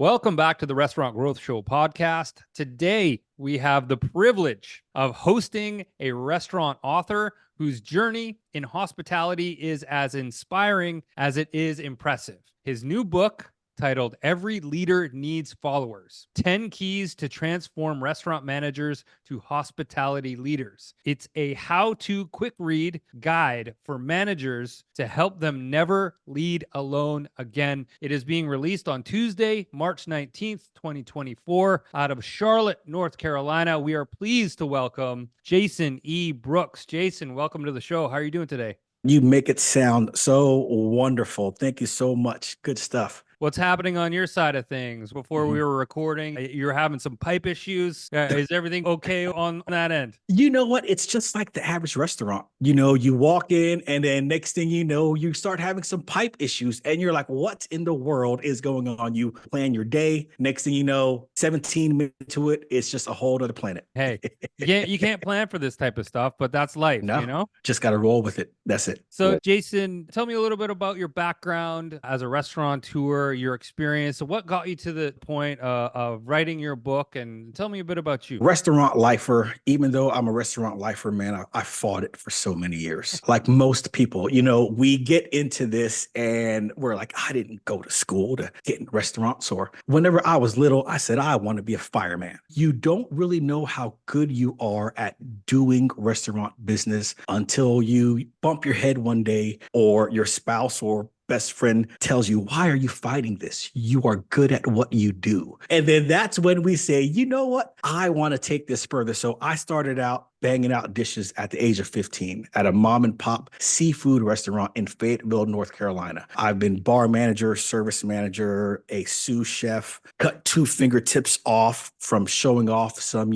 Welcome back to the Restaurant Growth Show podcast. Today, we have the privilege of hosting a restaurant author whose journey in hospitality is as inspiring as it is impressive. His new book, titled Every Leader Needs Followers: 10 Keys to Transform Restaurant Managers to Hospitality Leaders. It's a how-to quick read guide for managers to help them never lead alone again. It is being released on Tuesday, March 19th, 2024, out of Charlotte, North Carolina. We are pleased to welcome Jason E. Brooks. Jason, welcome to the show. How are you doing today? You make it sound so wonderful. Thank you so much. Good stuff. What's happening on your side of things? Before we were recording, you're having some pipe issues. Is everything okay on that end? You know what? It's just like the average restaurant. You walk in and then next thing you know, you start having some pipe issues and you're like, what in the world is going on? You plan your day. Next thing you know, 17 minutes to it, it's just a whole other planet. Hey, you can't plan for this type of stuff, but that's life, No, you know? just got to roll with it. That's it. So, Jason, tell me a little bit about your background as a restaurateur, your experience. So what got you to the point of writing your book? And tell me a bit about you. Restaurant lifer, even though I'm a restaurant lifer, man, I fought it for so many years. Like most people, we get into this and we're like, I didn't go to school to get in restaurants. Or whenever I was little, I said, I want to be a fireman. You don't really know how good you are at doing restaurant business until you bump your head one day or your spouse or best friend tells you, why are you fighting this? You are good at what you do. And then that's when we say, you know what? I want to take this further. So I started out banging out dishes at the age of 15 at a mom and pop seafood restaurant in Fayetteville, North Carolina. I've been bar manager, service manager, a sous chef, cut 2 fingertips off from showing off some,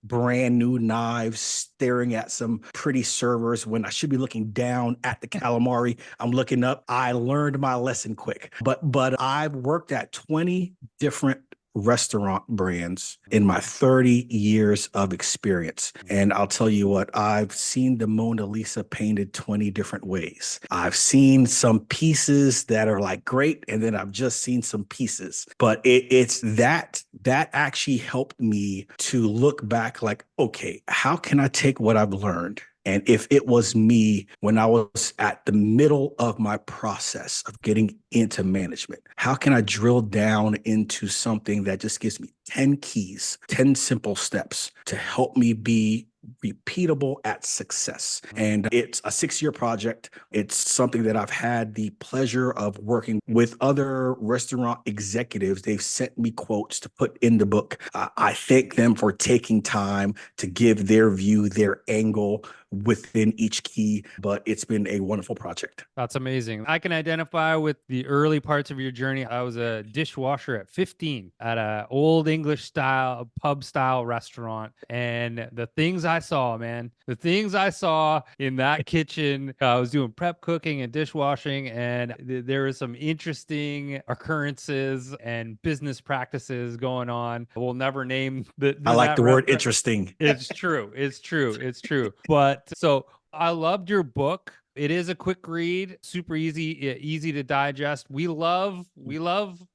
brand new knives, staring at some pretty servers when I should be looking down at the calamari. I'm looking up. I learned my lesson quick, but I've worked at 20 different restaurant brands in my 30 years of experience. And I'll tell you what, I've seen the Mona Lisa painted 20 different ways. I've seen some pieces that are like great, and then I've just seen some pieces. But it's that actually helped me to look back like, okay, how can I take what I've learned? And if it was me when I was at the middle of my process of getting into management, how can I drill down into something that just gives me 10 keys, 10 simple steps to help me be repeatable at success? And it's a 6-year project. It's something that I've had the pleasure of working with other restaurant executives. They've sent me quotes to put in the book. I thank them for taking time to give their view, their angle within each key, but it's been a wonderful project. That's amazing. I can identify with the early parts of your journey. I was a dishwasher at 15 at an old English style, pub style restaurant. And the things I saw, man, the things I saw in that kitchen, I was doing prep cooking and dishwashing, and there were some interesting occurrences and business practices going on. We'll never name I like that the word restaurant. interesting. It's true. It's true. It's true. But so I loved your book. It is a quick read, super easy to digest. We love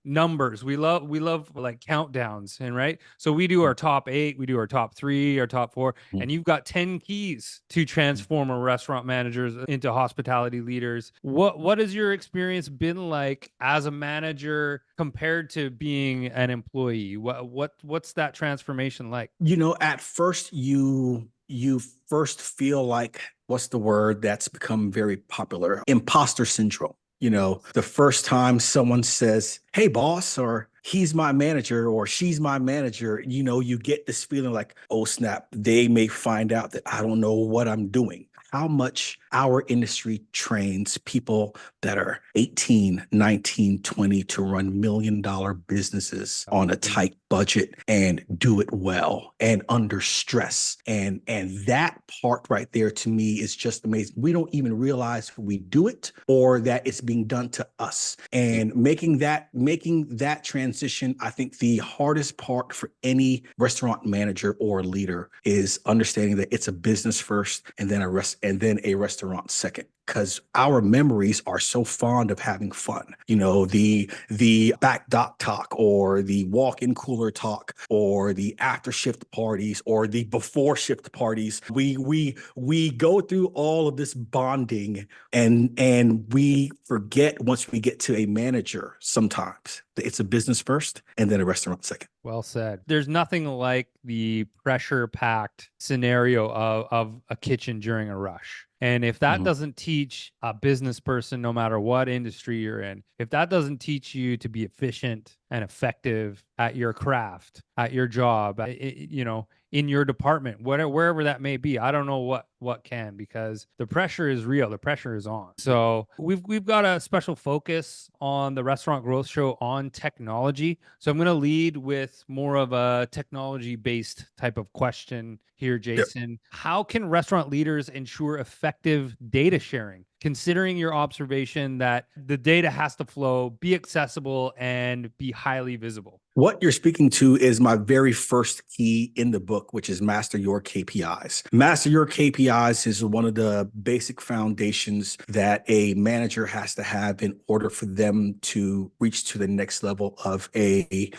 numbers. We love like countdowns, and right. So we do our top 8, we do our top 3, our top 4, and you've got 10 keys to transform our restaurant managers into hospitality leaders. What has your experience been like as a manager compared to being an employee? What's that transformation like? At first you first feel like, what's the word that's become very popular? Imposter syndrome. The first time someone says, hey, boss, or he's my manager or she's my manager, you get this feeling like, oh, snap, they may find out that I don't know what I'm doing. How much our industry trains people that are 18, 19, 20 to run $1 million businesses on a tight budget and do it well and under stress. And that part right there to me is just amazing. We don't even realize we do it or that it's being done to us. And making that transition, I think the hardest part for any restaurant manager or leader is understanding that it's a business first and then a restaurant restaurant second, because our memories are so fond of having fun. The back dock talk, or the walk-in cooler talk, or the after shift parties, or the before shift parties. We go through all of this bonding, and we forget, once we get to a manager, sometimes it's a business first and then a restaurant second. Well said. There's nothing like the pressure-packed scenario of a kitchen during a rush. And if that doesn't teach a business person, no matter what industry you're in, if that doesn't teach you to be efficient and effective at your craft, at your job, in your department, wherever that may be, I don't know what can, because the pressure is real. The pressure is on. So we've got a special focus on the Restaurant Growth Show on technology. So I'm going to lead with more of a technology-based type of question here, Jason. Yep. How can restaurant leaders ensure effective data sharing, considering your observation that the data has to flow, be accessible, and be highly visible? What you're speaking to is my very first key in the book, which is master your KPIs. Master your KPIs is one of the basic foundations that a manager has to have in order for them to reach to the next level of a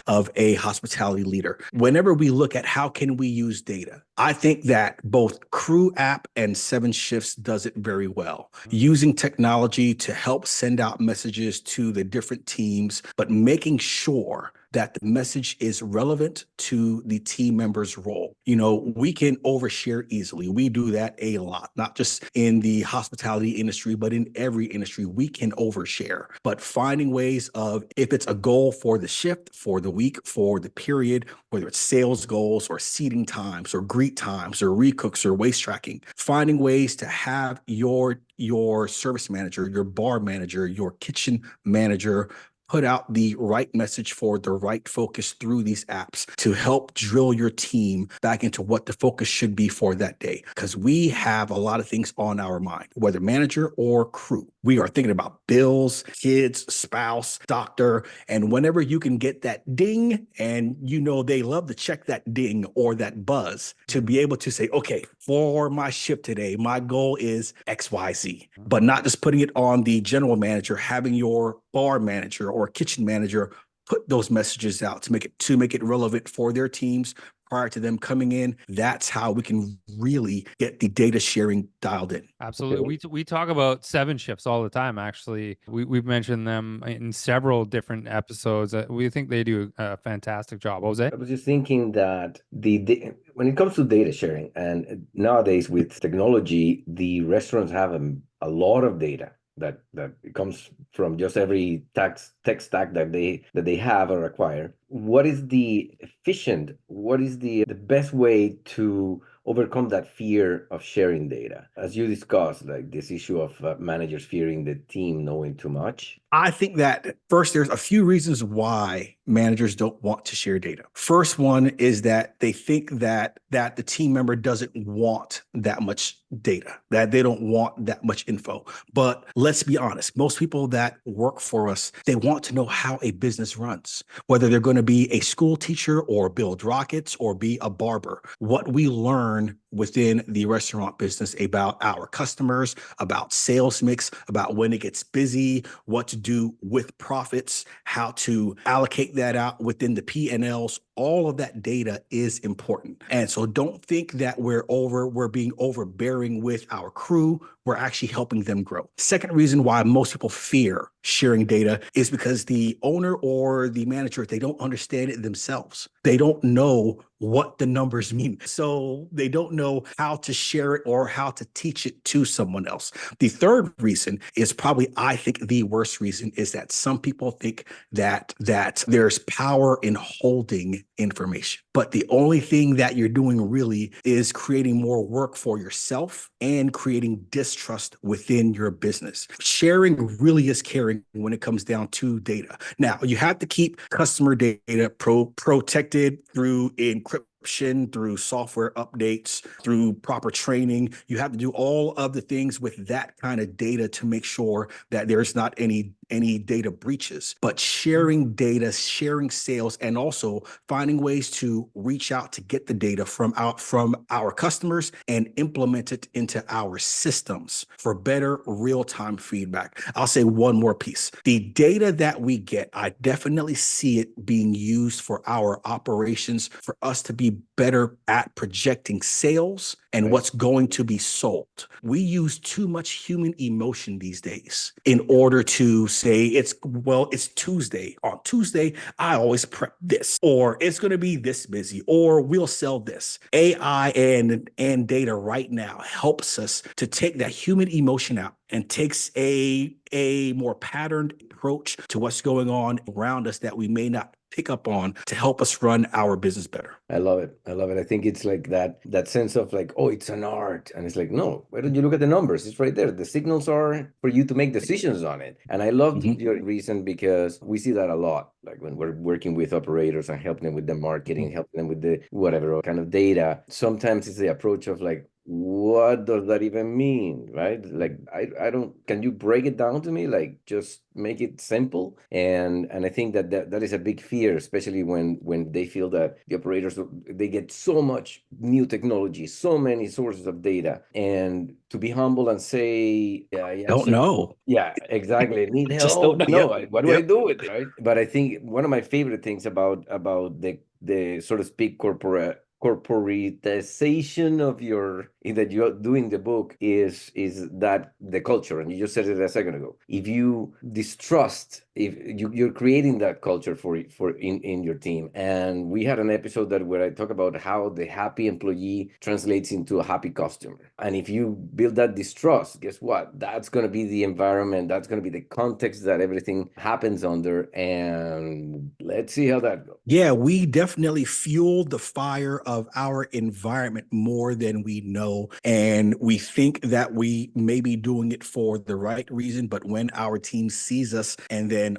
hospitality leader. Whenever we look at how can we use data, I think that both Crew app and 7 Shifts does it very well, using technology to help send out messages to the different teams, but making sure that the message is relevant to the team member's role. We can overshare easily. We do that a lot, not just in the hospitality industry, but in every industry. We can overshare, but finding ways of, if it's a goal for the shift, for the week, for the period, whether it's sales goals or seating times or greet times or recooks or waste tracking, finding ways to have your service manager, your bar manager, your kitchen manager put out the right message for the right focus through these apps to help drill your team back into what the focus should be for that day. Because we have a lot of things on our mind, whether manager or crew. We are thinking about bills, kids, spouse, doctor, and whenever you can get that ding, and they love to check that ding or that buzz to be able to say, okay, for my shift today, my goal is XYZ, but not just putting it on the general manager, having your bar manager or kitchen manager put those messages out to make it relevant for their teams prior to them coming in. That's how we can really get the data sharing dialed in. Absolutely. We talk about 7 Shifts all the time. Actually, we've mentioned them in several different episodes. We think they do a fantastic job. Jose? I was just thinking that when it comes to data sharing, and nowadays with technology, the restaurants have a lot of data that comes from just every tech stack that they have or acquire. What is the best way to overcome that fear of sharing data? As you discussed, like this issue of managers fearing the team knowing too much. I think that first, there's a few reasons why managers don't want to share data. First one is that they think that the team member doesn't want that much data, that they don't want that much info. But let's be honest, most people that work for us, they want to know how a business runs, whether they're going to be a school teacher or build rockets or be a barber. What we learn within the restaurant business about our customers, about sales mix, about when it gets busy, what to do with profits, how to allocate that out within the P&Ls, all of that data is important. And so don't think that we're being overbearing with our crew. We're actually helping them grow. Second reason why most people fear sharing data is because the owner or the manager, they don't understand it themselves. They don't know what the numbers mean. So they don't know how to share it or how to teach it to someone else. The third reason is probably, I think, the worst reason is that some people think that there's power in holding information. But the only thing that you're doing really is creating more work for yourself and creating distrust within your business. Sharing really is caring when it comes down to data. Now, you have to keep customer data protected through encryption, through software updates, through proper training. You have to do all of the things with that kind of data to make sure that there's not any any data breaches, but sharing data, sharing sales, and also finding ways to reach out to get the data from our customers and implement it into our systems for better real-time feedback. I'll say one more piece. The data that we get, I definitely see it being used for our operations, for us to be better at projecting sales and what's going to be sold. We use too much human emotion these days in order to say it's Tuesday. On Tuesday, I always prep this, or it's going to be this busy, or we'll sell this. AI and data right now helps us to take that human emotion out and takes a more patterned approach to what's going on around us that we may not pick up on to help us run our business better. I love it. I love it. I think it's like that sense of like, oh, it's an art. And it's like, no, why don't you look at the numbers? It's right there. The signals are for you to make decisions on it. And I loved your reason because we see that a lot. Like when we're working with operators and helping them with the marketing, helping them with the whatever kind of data. Sometimes it's the approach of like, what does that even mean, right? Like I don't, can you break it down to me? Like just make it simple. And I think that is a big fear, especially when they feel that the operators, they get so much new technology, so many sources of data, and to be humble and say, Don't know. Yeah, exactly. Need help. Just don't know. No, what do I do with it? Right. But I think one of my favorite things about the so to speak corporatization of that you're doing the book is that the culture, and you just said it a second ago. If you distrust, if you're creating that culture for in your team, and we had an episode where I talk about how the happy employee translates into a happy customer, and if you build that distrust, guess what? That's going to be the environment. That's going to be the context that everything happens under, and let's see how that goes. Yeah, we definitely fueled the fire of our environment more than we know. And we think that we may be doing it for the right reason. But when our team sees us and then and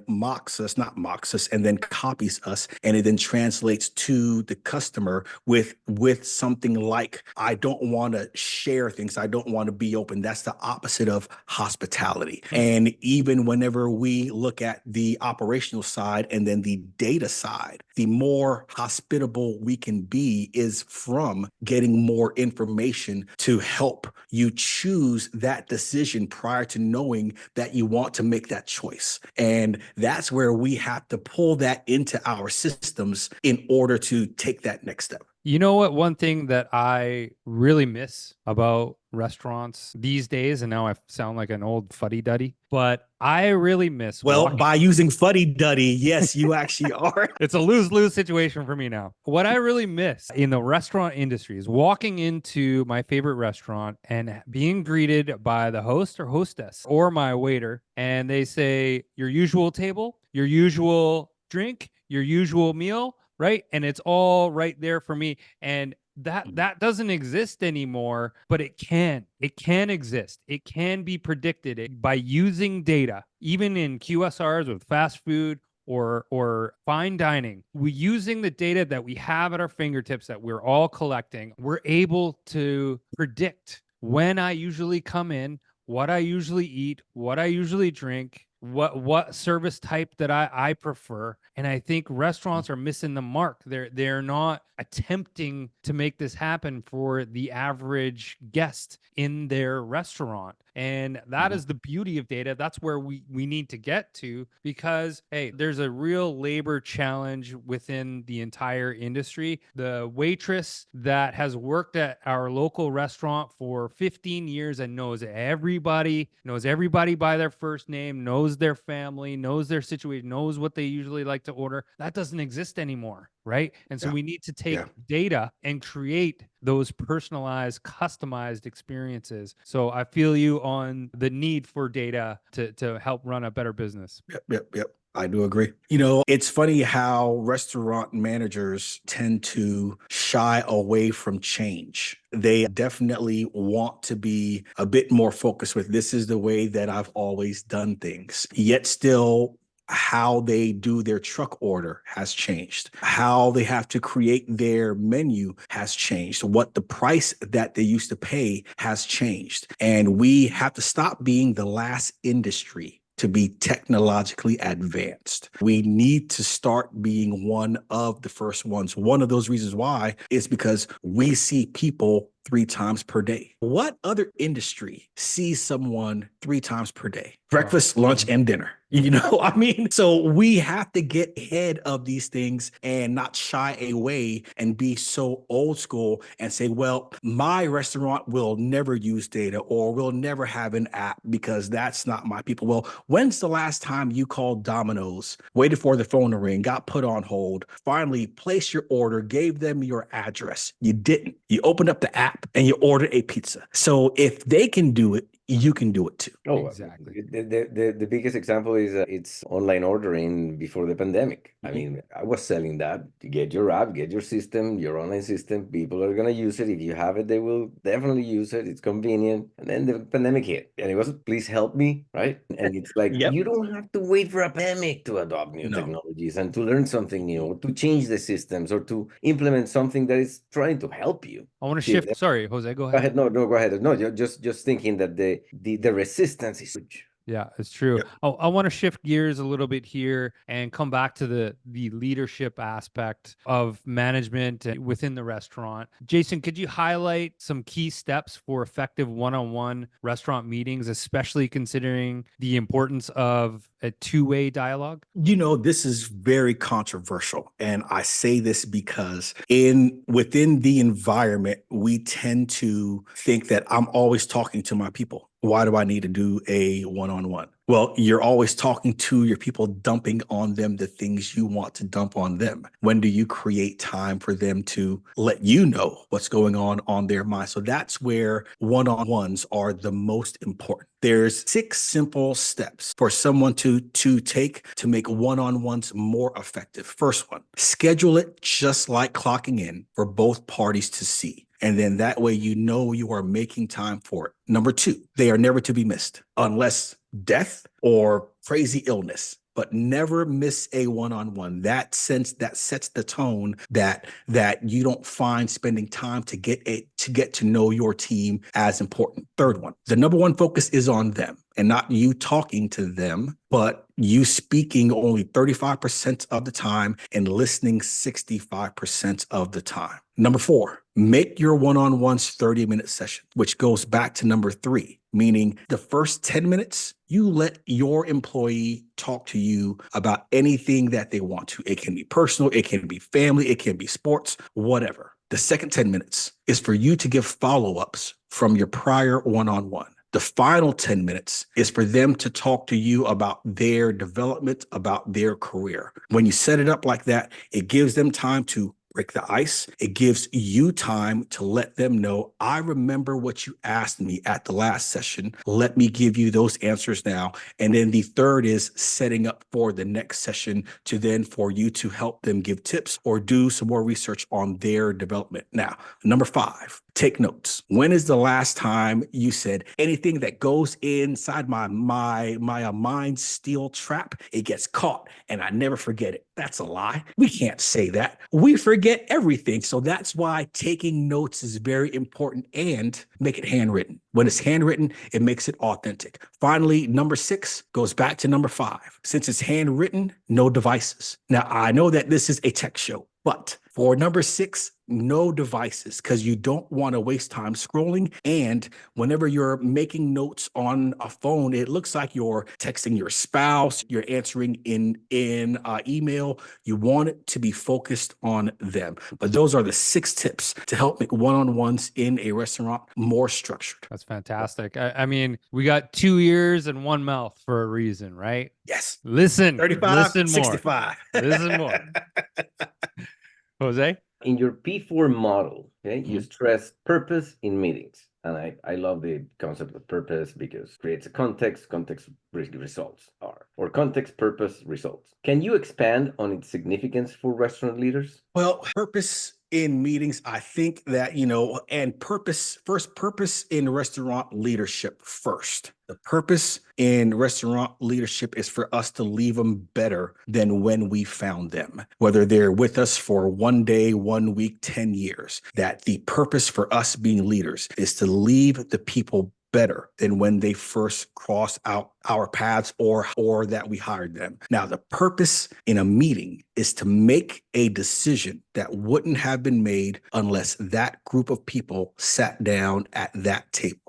then copies us, and it then translates to the customer with something like, I don't want to share things. I don't want to be open. That's the opposite of hospitality. And even whenever we look at the operational side and then the data side, the more hospitable we can be is from getting more information to help you choose that decision prior to knowing that you want to make that choice. And that's where we have to pull that into our systems in order to take that next step. You know what? One thing that I really miss about restaurants these days, and now I sound like an old fuddy-duddy, but I really miss by using fuddy-duddy, yes, you actually are. It's a lose-lose situation for me now. What I really miss in the restaurant industry is walking into my favorite restaurant and being greeted by the host or hostess or my waiter, and they say, your usual table, your usual drink, your usual meal, right? And it's all right there for me. And that doesn't exist anymore, but it can exist. It can be predicted by using data, even in QSRs with fast food or fine dining. We're using the data that we have at our fingertips that we're all collecting. We're able to predict when I usually come in, what I usually eat, what I usually drink, what service type that I prefer. And I think restaurants are missing the mark. They're not attempting to make this happen for the average guest in their restaurant. And that is the beauty of data. That's where we need to get to, because, hey, there's a real labor challenge within the entire industry. The waitress that has worked at our local restaurant for 15 years and knows everybody by their first name, knows their family, knows their situation, knows what they usually like to order, that doesn't exist anymore, right? And so we need to take data and create those personalized, customized experiences. So I feel you on the need for data to help run a better business. Yep. I do agree. You know, it's funny how restaurant managers tend to shy away from change. They definitely want to be a bit more focused with, this is the way that I've always done things. Yet still, how they do their truck order has changed. How they have to create their menu has changed. What the price that they used to pay has changed. And we have to stop being the last industry to be technologically advanced. We need to start being one of the first ones. One of those reasons why is because we see people 3 times per day. What other industry sees someone 3 times per day? Breakfast, lunch, and dinner. So we have to get ahead of these things and not shy away and be so old school and say, well, my restaurant will never use data or will never have an app because that's not my people. Well, when's the last time you called Domino's, waited for the phone to ring, got put on hold, finally placed your order, gave them your address? You didn't. You opened up the app and you ordered a pizza. So if they can do it, you can do it too. Oh, Exactly. The biggest example is it's online ordering before the pandemic. I mean, I was selling that. You get your app, get your system, your online system. People are going to use it. If you have it, they will definitely use it. It's convenient. And then the pandemic hit and it was, please help me, right? And it's like, Yep. you don't have to wait for a pandemic to adopt new No. technologies and to learn something new, to change the systems or to implement something that is trying to help you. I want to Yeah, shift. Sorry, Jose, go Go ahead. ahead. No, go ahead. No, just thinking that the resistance is huge. Yeah, it's true. Yep. I want to shift gears a little bit here and come back to the leadership aspect of management within the restaurant. Jason, could you highlight some key steps for effective one-on-one restaurant meetings, especially considering the importance of a two-way dialogue? This is very controversial. And I say this because within the environment, we tend to think that I'm always talking to my people. Why do I need to do a one-on-one? Well, you're always talking to your people, dumping on them the things you want to dump on them. When do you create time for them to let you know what's going on their mind? So that's where one-on-ones are the most important. There's 6 simple steps for someone to take to make one-on-ones more effective. First one, schedule it just like clocking in for both parties to see. And then that way, you are making time for it. Number 2, they are never to be missed unless death or crazy illness, but never miss a one-on-one. That sets the tone that you don't find spending time to get to know your team as important. Third one, the number one focus is on them and not you talking to them, but you speaking only 35% of the time and listening 65% of the time. Number 4, make your one-on-ones 30-minute session, which goes back to number 3, meaning the first 10 minutes, you let your employee talk to you about anything that they want to. It can be personal, it can be family, it can be sports, whatever. The second 10 minutes is for you to give follow-ups from your prior one-on-one. The final 10 minutes is for them to talk to you about their development, about their career. When you set it up like that, it gives them time to break the ice. It gives you time to let them know, I remember what you asked me at the last session. Let me give you those answers now. And then the third is setting up for the next session for you to help them give tips or do some more research on their development. Now, number 5, take notes. When is the last time you said anything that goes inside my mind steel trap, it gets caught and I never forget it? That's a lie. We can't say that. We forget everything. So that's why taking notes is very important, and make it handwritten. When it's handwritten, it makes it authentic. Finally, number 6 goes back to number 5. Since it's handwritten, no devices. Now, I know that this is a tech show, but for number 6, no devices, because you don't want to waste time scrolling. And whenever you're making notes on a phone, it looks like you're texting your spouse, you're answering in email. You want it to be focused on them. But those are the 6 tips to help make one-on-ones in a restaurant more structured. That's fantastic. I mean, we got 2 ears and 1 mouth for a reason, right? Yes. Listen, 35, listen more. 65. Listen more. Jose? In your P4 model, okay, you stress purpose in meetings. And I love the concept of purpose because it creates a context results are, or context, purpose, results. Can you expand on its significance for restaurant leaders? Well, purpose in meetings, I think that, and purpose in restaurant leadership first. The purpose in restaurant leadership is for us to leave them better than when we found them, whether they're with us for 1 day, 1 week, 10 years. That the purpose for us being leaders is to leave the people better than when they first crossed out our paths or that we hired them. Now, the purpose in a meeting is to make a decision that wouldn't have been made unless that group of people sat down at that table.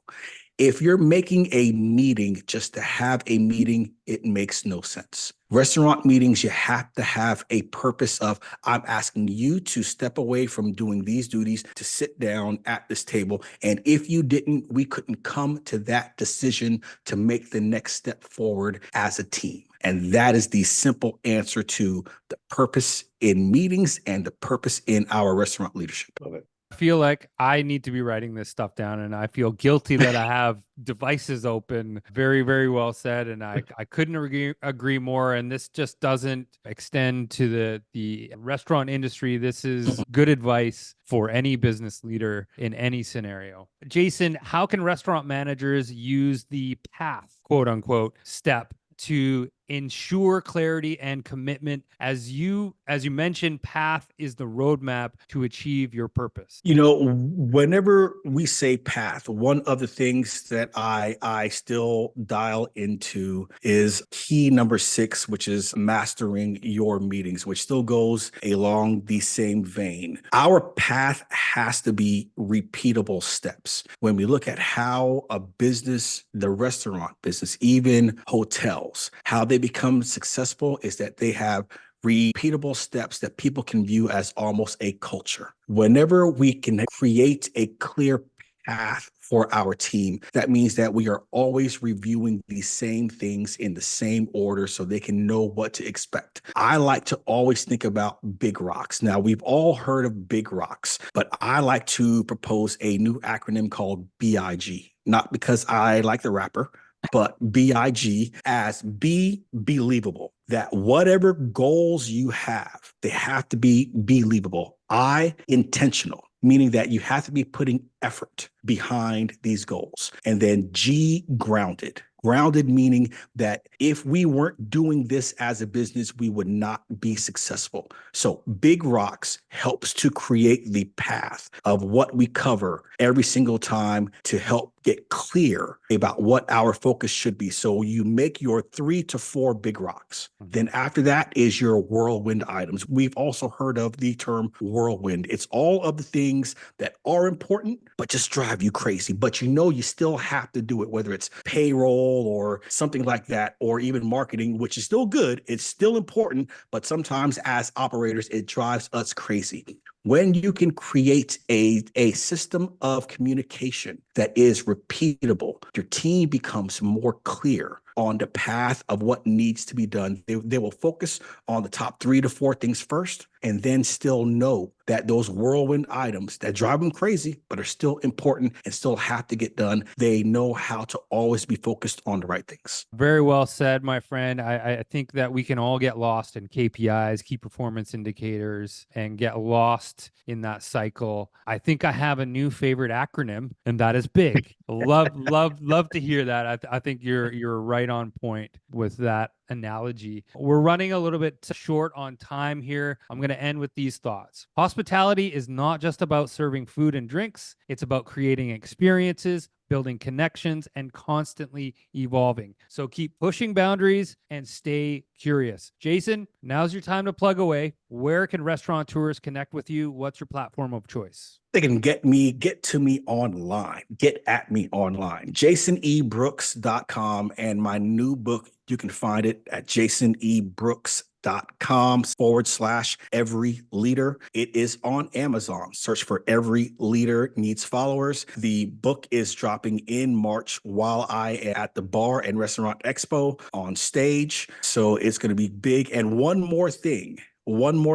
If you're making a meeting just to have a meeting, it makes no sense. Restaurant meetings, you have to have a purpose of, I'm asking you to step away from doing these duties to sit down at this table. And if you didn't, we couldn't come to that decision to make the next step forward as a team. And that is the simple answer to the purpose in meetings and the purpose in our restaurant leadership. Love it. I feel like I need to be writing this stuff down, and I feel guilty that I have devices open. Very, very well said. And I couldn't agree more. And this just doesn't extend to the restaurant industry. This is good advice for any business leader in any scenario. Jason, how can restaurant managers use the path, quote unquote, step to ensure clarity and commitment? As you mentioned, path is the roadmap to achieve your purpose. Whenever we say path, one of the things that I still dial into is key number 6, which is mastering your meetings, which still goes along the same vein. Our path has to be repeatable steps. When we look at how a business, the restaurant business, even hotels, how they become successful is that they have repeatable steps that people can view as almost a culture. Whenever we can create a clear path for our team, that means that we are always reviewing the same things in the same order so they can know what to expect. I like to always think about big rocks. Now, we've all heard of big rocks, but I like to propose a new acronym called BIG, not because I like the rapper, but BIG, as be believable, that whatever goals you have, they have to be believable. I, intentional, meaning that you have to be putting effort behind these goals. And then G, grounded. Grounded meaning that if we weren't doing this as a business, we would not be successful. So big rocks helps to create the path of what we cover every single time to help get clear about what our focus should be. So you make your 3 to 4 big rocks. Then after that is your whirlwind items. We've also heard of the term whirlwind. It's all of the things that are important, but just drive you crazy. But you still have to do it, whether it's payroll or something like that, or even marketing, which is still good. It's still important, but sometimes as operators, it drives us crazy. When you can create a system of communication that is repeatable, your team becomes more clear on the path of what needs to be done. They will focus on the top 3 to 4 things first, and then still know that those whirlwind items that drive them crazy, but are still important and still have to get done, they know how to always be focused on the right things. Very well said, my friend. I think that we can all get lost in KPIs, key performance indicators, and get lost in that cycle. I think I have a new favorite acronym, and that is BIG. love to hear that. I think you're right on point with that analogy. We're running a little bit short on time here. I'm going to end with these thoughts. Hospitality is not just about serving food and drinks. It's about creating experiences, building connections, and constantly evolving. So keep pushing boundaries and stay curious. Jason, now's your time to plug away. Where can restaurateurs connect with you? What's your platform of choice? They can get to me online, get at me online, jasonebrooks.com. And my new book, you can find it at jasonebrooks.com/every leader. It is on Amazon. Search for Every Leader Needs Followers. The book is dropping in March while I am at the Bar and Restaurant Expo on stage. So it's going to be big. And one more thing. I'm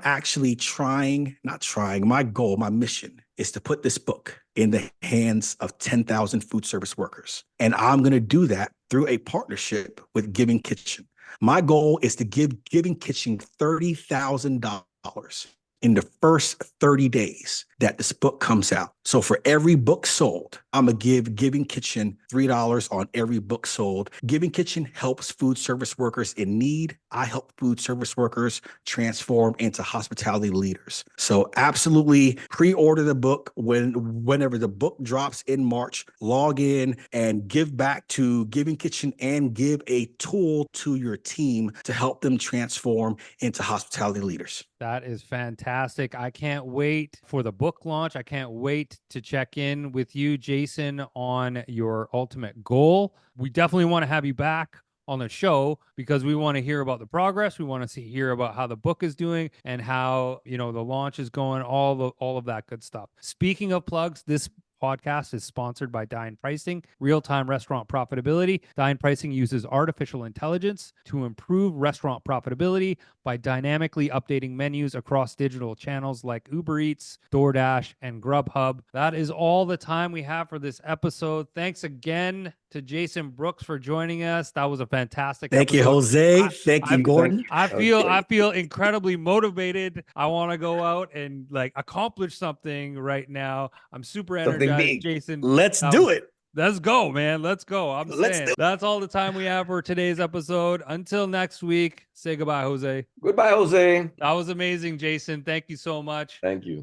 actually my goal, my mission is to put this book in the hands of 10,000 food service workers. And I'm going to do that through a partnership with Giving Kitchen. My goal is to give Giving Kitchen $30,000 in the first 30 days that this book comes out. So for every book sold, I'm going to give Giving Kitchen $3 on every book sold. Giving Kitchen helps food service workers in need. I help food service workers transform into hospitality leaders. So absolutely pre-order the book whenever the book drops in March. Log in and give back to Giving Kitchen and give a tool to your team to help them transform into hospitality leaders. That is fantastic. I can't wait for the book launch. I can't wait to check in with you, Jason, on your ultimate goal. We definitely want to have you back on the show because we want to hear about the progress. We want to hear about how the book is doing and how, the launch is going, all of that good stuff. Speaking of plugs, this podcast is sponsored by Dine Pricing, real-time restaurant profitability. Dine Pricing uses artificial intelligence to improve restaurant profitability by dynamically updating menus across digital channels like Uber Eats, DoorDash, and Grubhub. That is all the time we have for this episode. Thanks again to Jason Brooks for joining us. That was a fantastic Thank episode. you, Jose. Thank you, Gordon. I feel incredibly motivated. I want to go out and accomplish something right now. I'm super energized, Jason. Let's do it. Let's go, man. Let's go. I'm saying that's all the time we have for today's episode. Until next week, say goodbye, Jose. Goodbye, Jose. That was amazing, Jason. Thank you so much. Thank you.